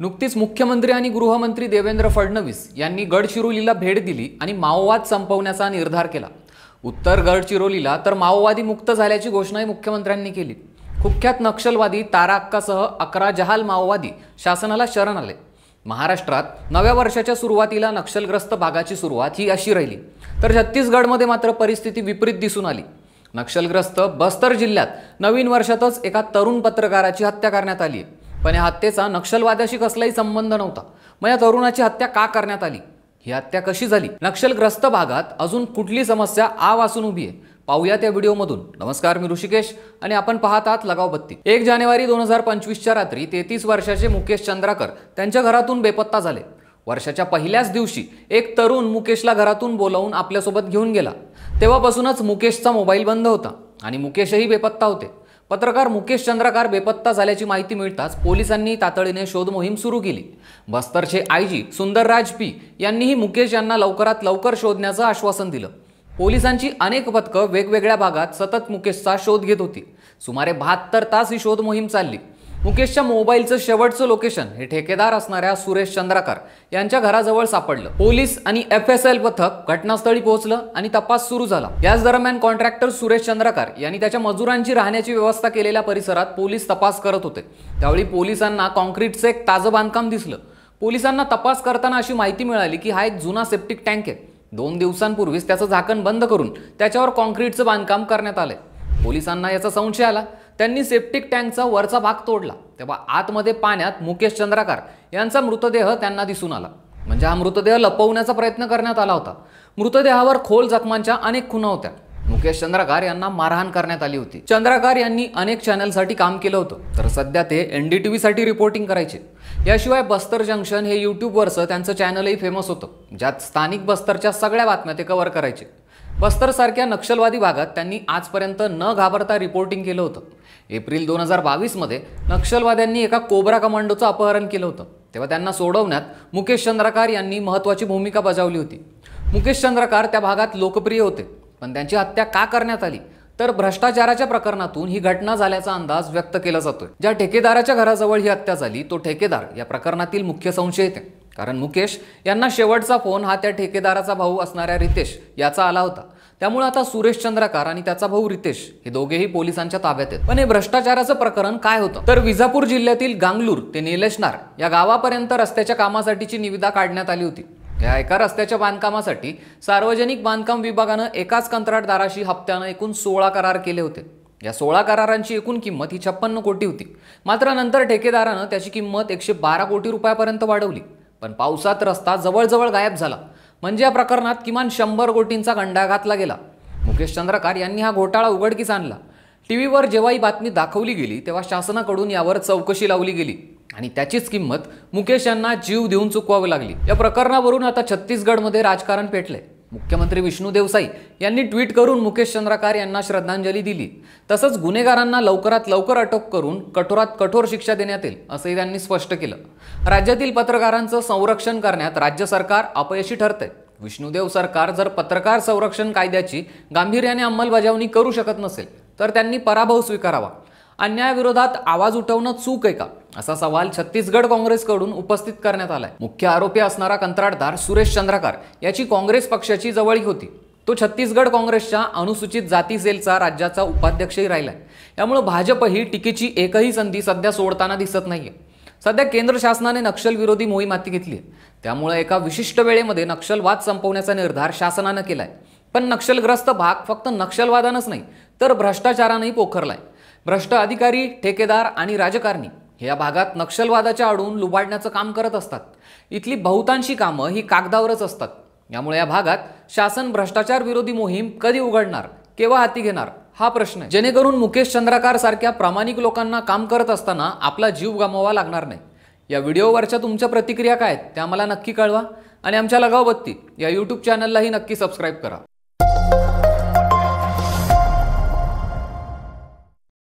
नुकतीच मुख्यमंत्री आणि गृहमंत्री देवेंद्र फडणवीस यांनी गडचिरोलीला भेट दिली आणि माओवाद संपवण्याचा निर्धार केला। उत्तर गडचिरोलीला तर माओवादी मुक्त झाल्याची घोषणाही मुख्यमंत्र्यांनी केली। कुख्यात नक्षलवादी तारा अक्कासह 11 जहाल माओवादी शासनाला शरण आले। महाराष्ट्रात नव्या वर्षाच्या सुरुवातीला नक्षलग्रस्त भागाची सुरुवात ही अशी राहिली, तर छत्तीसगडमध्ये मात्र परिस्थिती विपरीत दिसून आली। नक्षलग्रस्त बस्तर जिल्ह्यात नवीन वर्षातच एका तरुण पत्रकाराची हत्या करण्यात आली, पण या हत्येचा नक्षलवाद्याशी कसलाही संबंध नव्हता। मग या तरुणाची हत्या का करण्यात आली? ही हत्या कशी झाली? नक्षलग्रस्त भागात अजून कुठली समस्या आवासून उभी आहे? पाहूयात या व्हिडिओमधून। नमस्कार, मी ऋषिकेश आणि आपण पाहत आहात लगाव बत्ती। 1 जानेवारी 2025च्या रात्री 33 वर्षाचे मुकेश चंद्राकर त्यांच्या घरातून बेपत्ता झाले। वर्षाच्या पहिल्याच दिवशी एक तरुण मुकेशला घरातून बोलावून आपल्यासोबत घेऊन गेला। तेव्हापासूनच मुकेशचा मोबाईल बंद होता आणि मुकेशही बेपत्ता होते। पत्रकार मुकेश चंद्राकर बेपत्ता झाल्याची माहिती मिळताच पोलिसांनी तातडीने शोध मोहीम सुरू केली। बस्तरचे आयजी सुंदरराज पी यांनीही मुकेश यांना लवकरात लवकर शोधण्याचं आश्वासन दिलं। पोलिसांची अनेक पथकं वेगवेगळ्या भागात सतत मुकेशचा शोध घेत होती। सुमारे 72 तास ही शोध मोहीम चालली। मुकेशच्या मोबाईलचं शेवटचं लोकेशन हे ठेकेदार असणाऱ्या सुरेश चंद्राकर यांच्या घराजवळ सापडलं। पोलीस आणि FSL पथक घटनास्थळी पोहोचलं आणि तपास सुरू झाला। याच दरम्यान कॉन्ट्रॅक्टर सुरेश चंद्राकर यांनी त्याच्या मजुरांची राहण्याची व्यवस्था केलेल्या परिसरात पोलीस तपास करत होते। त्यावेळी पोलिसांना कॉन्क्रीटचं एक ताजं बांधकाम दिसलं। पोलिसांना तपास करताना अशी माहिती मिळाली की हा एक जुना सेप्टिक टँक आहे। 2 दिवसांपूर्वीच त्याचं झाकण बंद करून त्याच्यावर कॉन्क्रीटचं बांधकाम करण्यात आलंय। पोलिसांना याचा संशय आला। त्यांनी सेप्टिक टँकचा वरचा भाग तोडला, तेव्हा आतमध्ये पाण्यात मुकेश चंद्राकर यांचा मृतदेह त्यांना दिसून आला। म्हणजे हा मृतदेह लपवण्याचा प्रयत्न करण्यात आला होता। मृतदेहावर खोल जखमांच्या अनेक खुणा होत्या। मुकेश चंद्राकर यांना मारहाण करण्यात आली होती। चंद्राकर यांनी अनेक चॅनलसाठी काम केलं होतं, तर सध्या ते NDTV साठी रिपोर्टिंग करायचे। याशिवाय बस्तर जंक्शन हे यूट्यूबवरचं त्यांचं चॅनलही फेमस होतं, ज्यात स्थानिक बस्तरच्या सगळ्या बातम्या ते कव्हर करायचे। बस्तर सारख्या नक्षलवादी भागात त्यांनी आजपर्यंत न घाबरता रिपोर्टिंग केलं होतं। एप्रिल 2022 मध्ये नक्षलवाद्यांनी एका कोब्रा कमांडोचं अपहरण केलं होतं, तेव्हा त्यांना सोडवण्यात मुकेश चंद्राकर यांनी महत्त्वाची भूमिका बजावली होती। मुकेश चंद्राकर त्या भागात लोकप्रिय होते, पण त्यांची हत्या का करण्यात आली? तर भ्रष्टाचाराच्या प्रकरणातून ही घटना झाल्याचा अंदाज व्यक्त केला जातोय। ज्या ठेकेदाराच्या घराजवळ ही हत्या झाली तो ठेकेदार या प्रकरणातील मुख्य संशयित आहे, कारण मुकेश यांना शेवटचा फोन हा त्या ठेकेदाराचा भाऊ असणाऱ्या रितेश याचा आला होता। त्यामुळे आता सुरेश चंद्राकर आणि त्याचा भाऊ रितेश हे दोघेही पोलिसांच्या ताब्यात आहेत। पण हे भ्रष्टाचाराचं प्रकरण काय होतं? तर विजापूर जिल्ह्यातील गांगलूर ते नेलेशनार या गावापर्यंत रस्त्याच्या कामासाठीची निविदा काढण्यात आली होती। या एका रस्त्याच्या बांधकामासाठी सार्वजनिक बांधकाम विभागानं एकाच कंत्राटदाराशी हप्त्यानं एकूण 16 करार केले होते। या 16 करारांची एकूण किंमत ही 56 कोटी होती। मात्र नंतर ठेकेदारानं त्याची किंमत 112 कोटी रुपयापर्यंत वाढवली, पण पावसात रस्ता जवळजवळ गायब झाला। म्हणजे या प्रकरणात किमान 100 कोटींचा गंडा घातला गेला। मुकेश चंद्राकर यांनी हा घोटाळा उघडकीस आणला। टीव्हीवर जेव्हा ही बातमी दाखवली गेली तेव्हा शासनाकडून यावर चौकशी लावली गेली आणि त्याचीच किंमत मुकेश यांना जीव देऊन चुकवावी लागली। या प्रकरणावरून आता छत्तीसगडमध्ये राजकारण पेटलंय। मुख्यमंत्री विष्णू देवसाई यांनी ट्विट करून मुकेश चंद्राकर यांना श्रद्धांजली दिली। तसंच गुन्हेगारांना लवकरात लवकर अटक करून कठोरात कठोर शिक्षा देण्यात येईल असंही त्यांनी स्पष्ट केलं। राज्यातील पत्रकारांचं संरक्षण करण्यात राज्य सरकार अपयशी ठरतंय। विष्णुदेव सरकार जर पत्रकार संरक्षण कायद्याची गांभीर्याने अंमलबजावणी करू शकत नसेल तर त्यांनी पराभव स्वीकारावा। अन्यायाविरोधात आवाज उठवणं चूक आहे का, असा सवाल छत्तीसगड काँग्रेसकडून उपस्थित करण्यात आलाय। मुख्य आरोपी असणारा कंत्राटदार सुरेश चंद्राकर याची काँग्रेस पक्षाची जवळीक होती। तो छत्तीसगड काँग्रेसच्या अनुसूचित जाती सेलचा राज्याचा उपाध्यक्षही राहिलाय। यामुळे भाजपही टीकेची एकही संधी सध्या सोडताना दिसत नाहीये। सध्या केंद्र शासनाने नक्षल विरोधी मोहीम हाती घेतली आहे, त्यामुळे एका विशिष्ट वेळेमध्ये नक्षलवाद संपवण्याचा निर्धार शासनानं केलाय। पण नक्षलग्रस्त भाग फक्त नक्षलवादानंच नाही तर भ्रष्टाचारानंही पोखरलाय। भ्रष्ट अधिकारी, ठेकेदार आणि राजकारणी हे या भागात नक्षलवादाच्या आडून लुबाडण्याचं काम करत असतात। इथली बहुतांशी कामं ही कागदावरच असतात। यामुळे या भागात शासन भ्रष्टाचार विरोधी मोहीम कधी उघडणार, केव्हा हाती घेणार हा प्रश्न आहे, जेणेकरून मुकेश चंद्राकर सारख्या प्रामाणिक लोकांना काम करत असताना आपला जीव गमवावा लागणार नाही। या व्हिडिओवरच्या तुमच्या प्रतिक्रिया काय आहेत त्या मला नक्की कळवा आणि आमच्या लगाव बत्ती या YouTube चॅनललाही नक्की सबस्क्राईब करा।